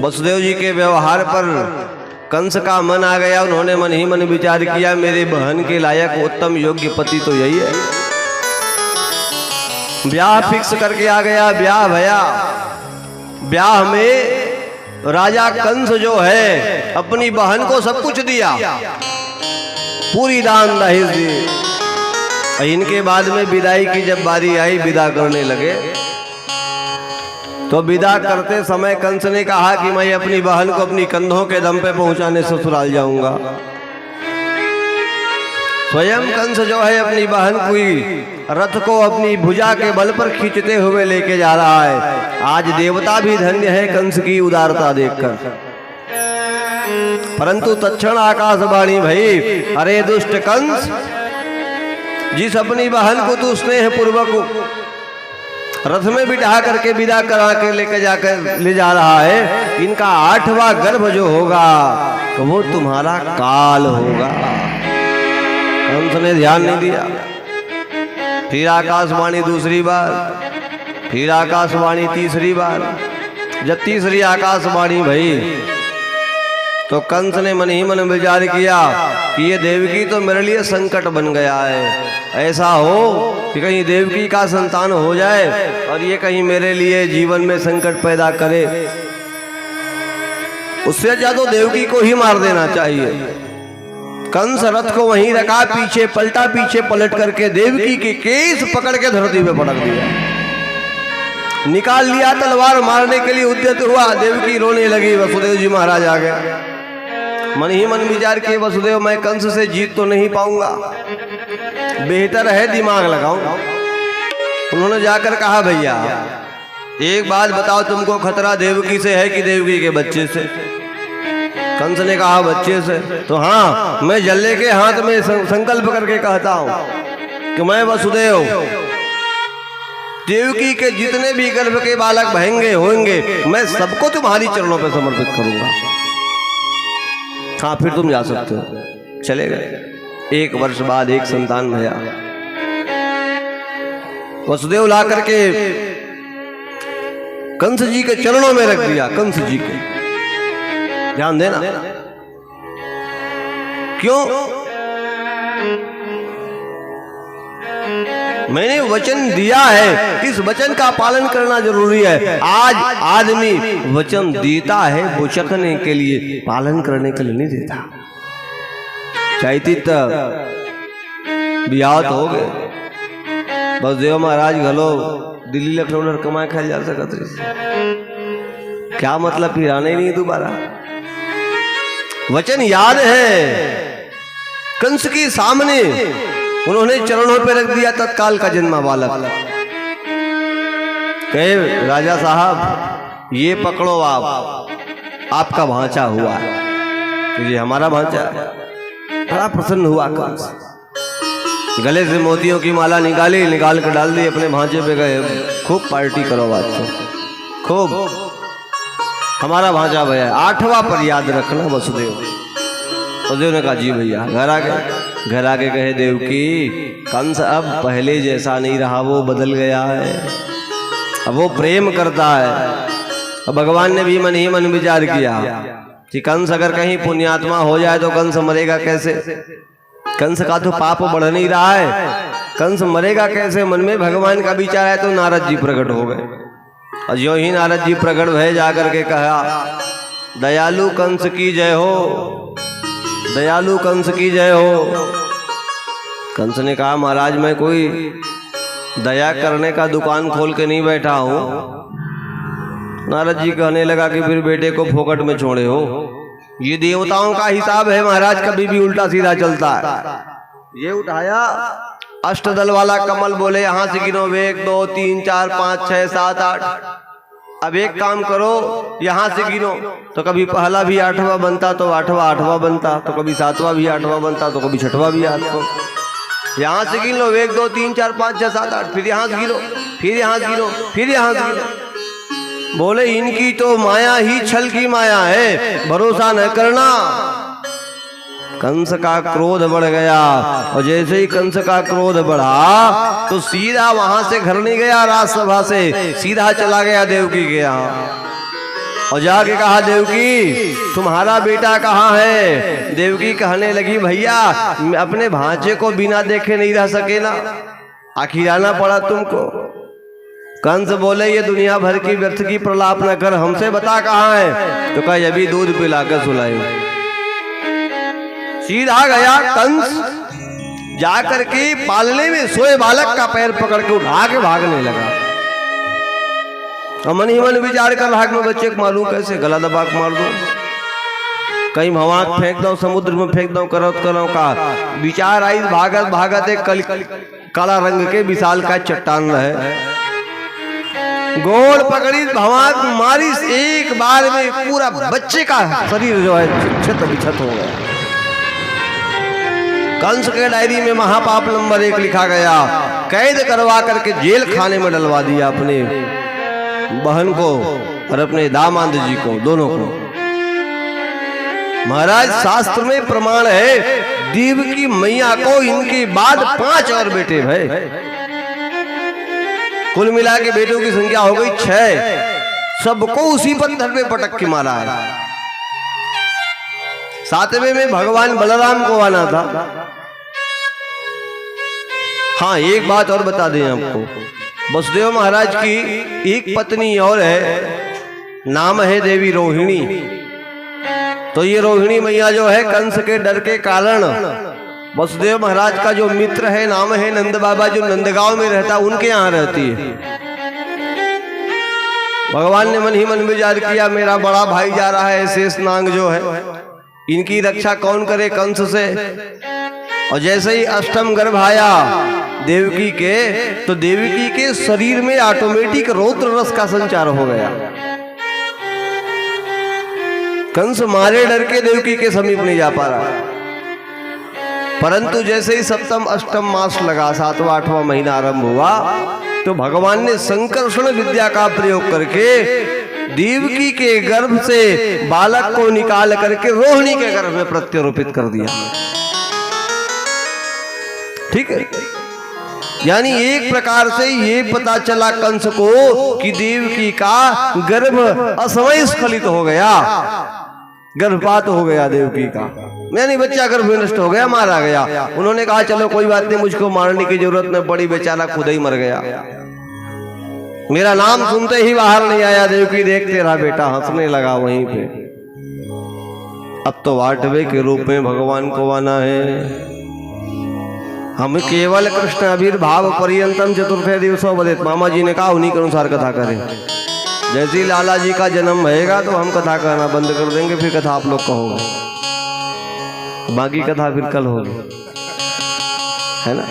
वसुदेव जी के व्यवहार पर कंस का मन आ गया। उन्होंने मन ही मन विचार किया, मेरे बहन के लायक उत्तम योग्य पति तो यही है। ब्याह फिक्स करके आ गया। ब्याह भया। ब्याह में राजा कंस जो है अपनी बहन को सब कुछ दिया, पूरी दान दहेज दी। इनके बाद में विदाई की जब बारी आई, विदा करने लगे, तो विदा करते समय कंस ने कहा कि मैं अपनी बहन को अपनी कंधों के दम पे पहुंचाने ससुराल जाऊंगा। स्वयं कंस जो है अपनी बहन की रथ को अपनी भुजा के बल पर खींचते हुए लेके जा रहा है। आज देवता भी धन्य है कंस की उदारता देखकर। परंतु तत्क्षण आकाशवाणी भई, अरे दुष्ट कंस, जिस अपनी बहन को तू स्नेह पूर्वक रथ में बिठा करके विदा करा के ले जा रहा है, इनका 8वां गर्भ जो होगा तो वो तुम्हारा काल होगा। कंस ने ध्यान नहीं दिया। फिर आकाशवाणी दूसरी बार, फिर आकाशवाणी तीसरी बार। जब तीसरी आकाशवाणी भई तो कंस ने मन ही मन विचार किया कि ये देवकी तो मेरे लिए संकट बन गया है। ऐसा हो कि कहीं देवकी का संतान हो जाए और ये कहीं मेरे लिए जीवन में संकट पैदा करे। उससे ज्यादा देवकी को ही मार देना चाहिए। कंस रथ को वहीं रखा, पीछे पलटा, पीछे पलट करके देवकी के केस पकड़ के धरती पे पटक दिया। निकाल लिया तलवार, मारने के लिए उद्यत हुआ। देवकी रोने लगी। वसुदेव जी महाराज आ गए। मन ही मन विचार किए, वसुदेव मैं कंस से जीत तो नहीं पाऊंगा, बेहतर है दिमाग लगाऊं। उन्होंने जाकर कहा, भैया एक बात बताओ, तुमको खतरा देवकी से है कि देवकी के बच्चे से? कंस ने कहा, बच्चे से। तो हाँ, मैं जल्ले के हाथ में संकल्प करके कहता हूं कि मैं वसुदेव देवकी के जितने भी गर्भ के बालक होंगे मैं सबको तुम्हारी चरणों पर समर्पित करूंगा। हाँ, फिर तुम जा सकते हो। चले गए। 1 वर्ष बाद एक संतान भया। वसुदेव ला करके कंस जी के चरणों में रख दिया। कंस जी के ध्यान देना, क्यों? मैंने वचन दिया है, इस वचन का पालन करना जरूरी है। आज आदमी वचन देता है बुचकने के लिए, पालन करने के लिए नहीं देता। चाहती तो बियाह हो गए। वसुदेव महाराज घलो दिल्ली लखनऊ कमाए खाए जा सकते, क्या मतलब फिर आने ही नहीं दोबारा। वचन याद है। कंस के सामने उन्होंने चरणों पे रख दिया तत्काल का जन्मा बालक। कहे, राजा साहब ये पकड़ो, आपका भांचा हुआ है। तो ये हमारा भांचा है। बड़ा प्रसन्न हुआ कंस। गले से मोतियों की माला निकाली, निकाल कर डाल दी, अपने भांचे पे गए। खूब पार्टी करो बात तो, खूब हमारा भांचा भैया। 8वां पर याद रखना वसुदेव। वसुदेव ने कहा, जी भैया। घर आके कहे, देवकी कंस अब पहले जैसा नहीं रहा, वो बदल गया है। अब वो प्रेम करता है। अब भगवान ने भी मन ही मन विचार किया कि कंस अगर कहीं पुण्यात्मा हो जाए तो कंस मरेगा कैसे? कंस का तो पाप बढ़ नहीं रहा है, कंस मरेगा कैसे? मन में भगवान का विचार है। तो नारद जी प्रकट हो गए। और जो ही नारद जी प्रकट भय जाकर के कहा, दयालु कंस की जय हो, दयालु कंस की जय हो। कंस ने कहा, महाराज मैं कोई दया करने का दुकान खोल के नहीं बैठा हूं। नारद जी कहने लगा कि फिर बेटे को फोकट में छोड़े हो। ये देवताओं का हिसाब है महाराज, कभी भी उल्टा सीधा चलता है। ये उठाया अष्टदल वाला कमल, बोले यहां से गिनो, 1 2 3 4 5 6 7 8। अब एक काम करो, यहां से गिनो, तो कभी पहला भी 8वां बनता तो 8वां बनता, तो कभी 7वां भी 8वां बनता, तो कभी 6वां भी 8वां। यहां से गिन लो, 1 2 3 4 5 6 7 8। फिर यहां से गिनो, फिर यहां से गिनो, फिर यहां से गिनो। बोले इनकी तो माया ही छल की माया है, भरोसा न करना। कंस का क्रोध बढ़ गया। और जैसे ही कंस का क्रोध बढ़ा तो सीधा वहां से घर नहीं गया, राजसभा से सीधा चला गया देवकी के यहाँ। और जाके कहा देवकी तुम्हारा बेटा कहाँ है। देवकी कहने लगी भैया अपने भांजे को बिना देखे नहीं रह सके ना, आखिर आना पड़ा तुमको। कंस बोले ये दुनिया भर की व्यर्थ की प्रलाप न कर, हमसे बता कहाँ है। तो कहा अभी दूध पिलाकर सुलाए। सीधा गया कंस, जाकर के पालने में सोए बालक का पैर पकड़ के उठा के भागने लगा। और मन ही मन विचार कर रहा मैं बच्चे को मारूं कैसे, गला दबा के मार दूं, कहीं भवाक फेंक दो, समुद्र में फेंक दो, करो का विचार आई। भागत भागत एक काला रंग के विशाल का चट्टान रहे, गोल पकड़ी भवाक मारी, एक बार में पूरा बच्चे का शरीर जो है छत बिछत हो गया। कंस के डायरी में महापाप नंबर 1 लिखा गया, कैद करवा करके जेल खाने में डलवा दिया अपने बहन को और अपने दामाद जी को, दोनों को। महाराज शास्त्र में प्रमाण है देवकी मैया को इनके बाद 5 और बेटे भय, कुल मिला के बेटों की संख्या हो गई 6। सबको उसी पत्थर पे पटक के मारा है। 7वें में भगवान बलराम को आना था। हाँ एक बात और बता दें आपको, वसुदेव महाराज की एक पत्नी और है, नाम है देवी रोहिणी। तो ये रोहिणी मैया जो है कंस के डर के कारण वसुदेव महाराज का जो मित्र है, नाम है नंद बाबा, जो नंदगांव में रहता उनके यहाँ रहती है। भगवान ने मन ही मन विचार किया मेरा बड़ा भाई जा रहा है शेषनाग जो है, इनकी रक्षा कौन करे कंस से। और जैसे ही अष्टम गर्भ आया देवकी के, तो देवकी के शरीर में ऑटोमेटिक रौद्र रस का संचार हो गया। कंस मारे डर के देवकी के समीप नहीं जा पा रहा। परंतु जैसे ही सप्तम अष्टम मास लगा, 7वां 8वां महीना आरंभ हुआ, तो भगवान ने संकर्षण विद्या का प्रयोग करके देवकी के गर्भ से बालक को निकाल करके रोहिणी के गर्भ में प्रत्यारोपित कर दिया। ठीक है, यानी एक प्रकार से ये पता चला कंस को कि देवकी का गर्भ असमय स्खलित हो गया, गर्भपात हो गया देवकी का, यानी बच्चा गर्भ में नष्ट हो गया, मारा गया। उन्होंने कहा चलो कोई बात नहीं, मुझको मारने की जरूरत न पड़ी, बेचारा खुद ही मर गया। मेरा नाम सुनते ही बाहर नहीं आया, देवकी देखते रहा, बेटा हंसने लगा वहीं पे। अब तो 8वें के रूप में भगवान को आना है। हम केवल कृष्ण आविर्भाव पर्यंतम चतुर्थे दिवसों बदेत, मामा जी ने कहा उन्हीं के अनुसार कथा करें। जैसे ही लाला जी का जन्म रहेगा तो हम कथा कहना बंद कर देंगे, फिर कथा आप लोग कहोगे, बाकी कथा फिर कल होगी, है ना।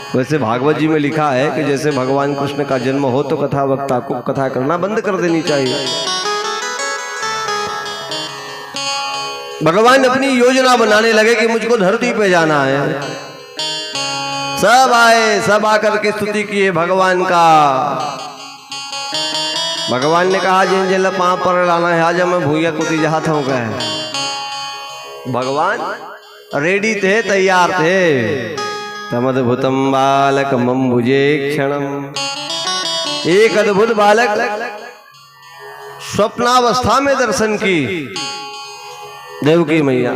वैसे भागवत जी में लिखा है कि जैसे भगवान कृष्ण का जन्म हो तो कथा वक्ता को कथा करना बंद कर देनी चाहिए। भगवान अपनी योजना बनाने लगे कि मुझको धरती पे जाना है। सब आए, सब आकर के स्तुति किए भगवान का। भगवान ने कहा जिन जिन पाँव पर लाना है आज मैं भूया कुती जहात हूँ कहे। भगवान रेडी थे, तैयार थे। तमद्भुतम बालक मम्बुजे क्षणम, एक अद्भुत बालक स्वप्नावस्था में दर्शन की देवकी मैया,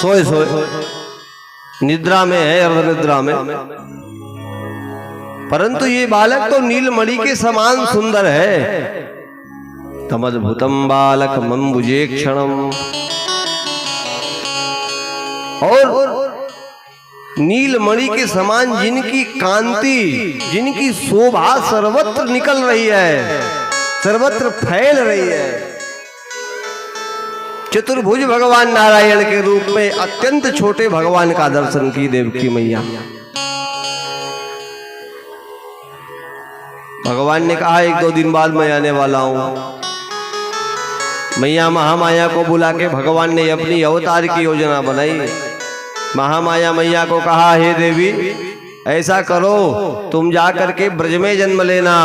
सोए सोए निद्रा में है, अर्ध निद्रा में। परंतु ये बालक तो नीलमणि के समान सुंदर है। तमद्भुतम बालक मम्बुजे क्षणम, और नीलमणि के समान जिनकी कांति, जिनकी शोभा सर्वत्र निकल रही है, सर्वत्र फैल रही है। चतुर्भुज भगवान नारायण के रूप में अत्यंत छोटे भगवान का दर्शन की देवकी मैया। भगवान ने कहा 1-2 दिन बाद मैं आने वाला हूं। मैया महामाया को बुला के भगवान ने अपनी अवतार की योजना बनाई। महामाया मैया को कहा हे देवी ऐसा करो, तुम जा करके ब्रज में जन्म लेना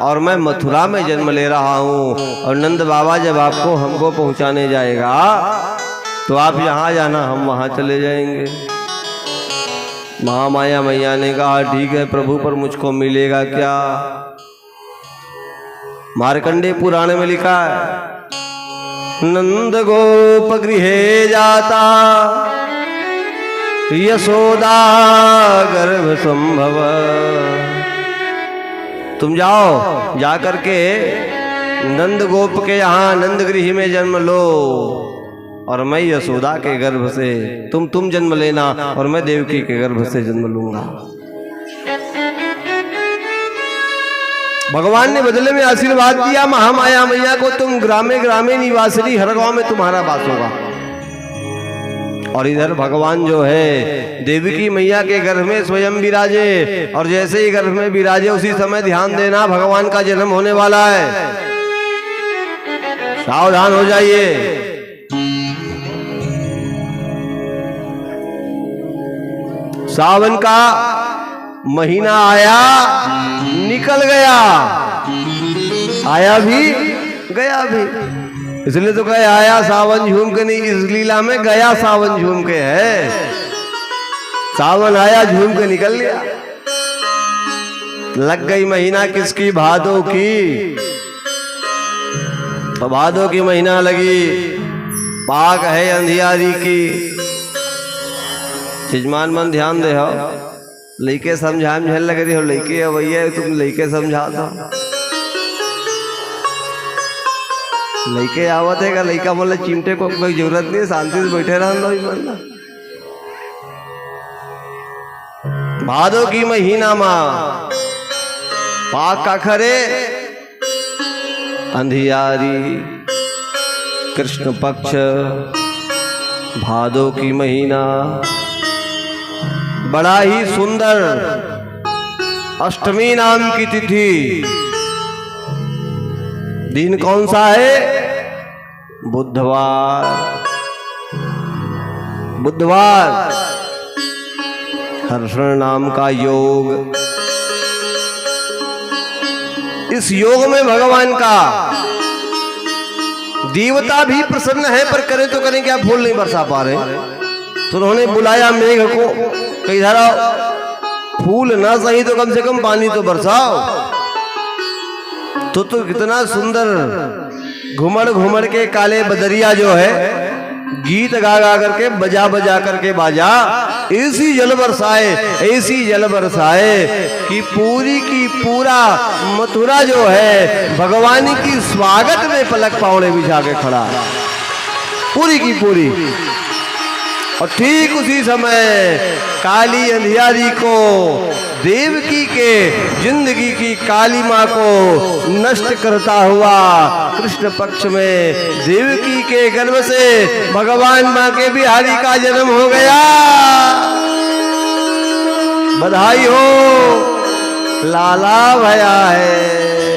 और मैं मथुरा में जन्म ले रहा हूँ, और नंद बाबा जब आपको हमको पहुँचाने जाएगा तो आप यहाँ जाना, हम वहाँ चले जाएंगे। महामाया मैया ने कहा ठीक है प्रभु, पर मुझको मिलेगा क्या? मार्कंडेय पुराण में लिखा है, नंद गोप गृहे जाता यशोदा गर्भ संभव। तुम जाओ, जा करके नंद गोप के यहाँ नंद गृह में जन्म लो और मैं यशोदा के गर्भ से तुम जन्म लेना और मैं देवकी के गर्भ से जन्म लूंगा। भगवान ने बदले में आशीर्वाद दिया महामाया मैया को, तुम ग्रामे ग्रामे निवासिनी, हर गांव में तुम्हारा वास होगा। और इधर भगवान जो है देवकी मैया के गर्भ में स्वयं विराजे, और जैसे ही गर्भ में विराजे उसी समय ध्यान देना भगवान का जन्म होने वाला है, सावधान हो जाइए। सावन का महीना आया निकल गया, आया भी गया भी, इसलिए तो कहे आया सावन झूम के, नहीं, इस लीला में गया सावन झूम के है। सावन आया झूम के निकल गया। लग गई महीना किसकी? भादों की। तो भादों की महीना लगी, पाक है अंधियारी की। यजमान मन ध्यान दे हो, लइके समझा में झल लग रही हो, लइके भैया तुम लइके समझा दो, लइके आवत है का लइका बोले चिमटे को कोई जरूरत नहीं, शांति से बैठे रहना। भादों की महीना माँ पाक का खरे अंधियारी, कृष्ण पक्ष भादों की महीना, बड़ा ही सुंदर अष्टमी नाम की तिथि। दिन कौन सा है? बुधवार। बुधवार हर्षण नाम का योग। इस योग में भगवान का देवता भी प्रसन्न है, पर करें तो करें क्या, फूल नहीं बरसा पा रहे। तो उन्होंने बुलाया मेघ को, कई धारा फूल ना सही तो कम से कम पानी तो बरसाओ। तो कितना सुंदर घुमड़ घुमड़ के काले बदरिया जो है गीत गा गा करके बजा बजा करके बाजा, ऐसी जल बरसाए, ऐसी जल बरसाए कि पूरी की पूरा मथुरा जो है भगवान की स्वागत में पलक पावड़े बिछा के खड़ा, पूरी की पूरी। और ठीक उसी समय काली अंधियारी को, देवकी के जिंदगी की काली माँ को नष्ट करता हुआ कृष्ण पक्ष में देवकी के गर्भ से भगवान माँ के बिहारी का जन्म हो गया। बधाई हो, लाला भया है।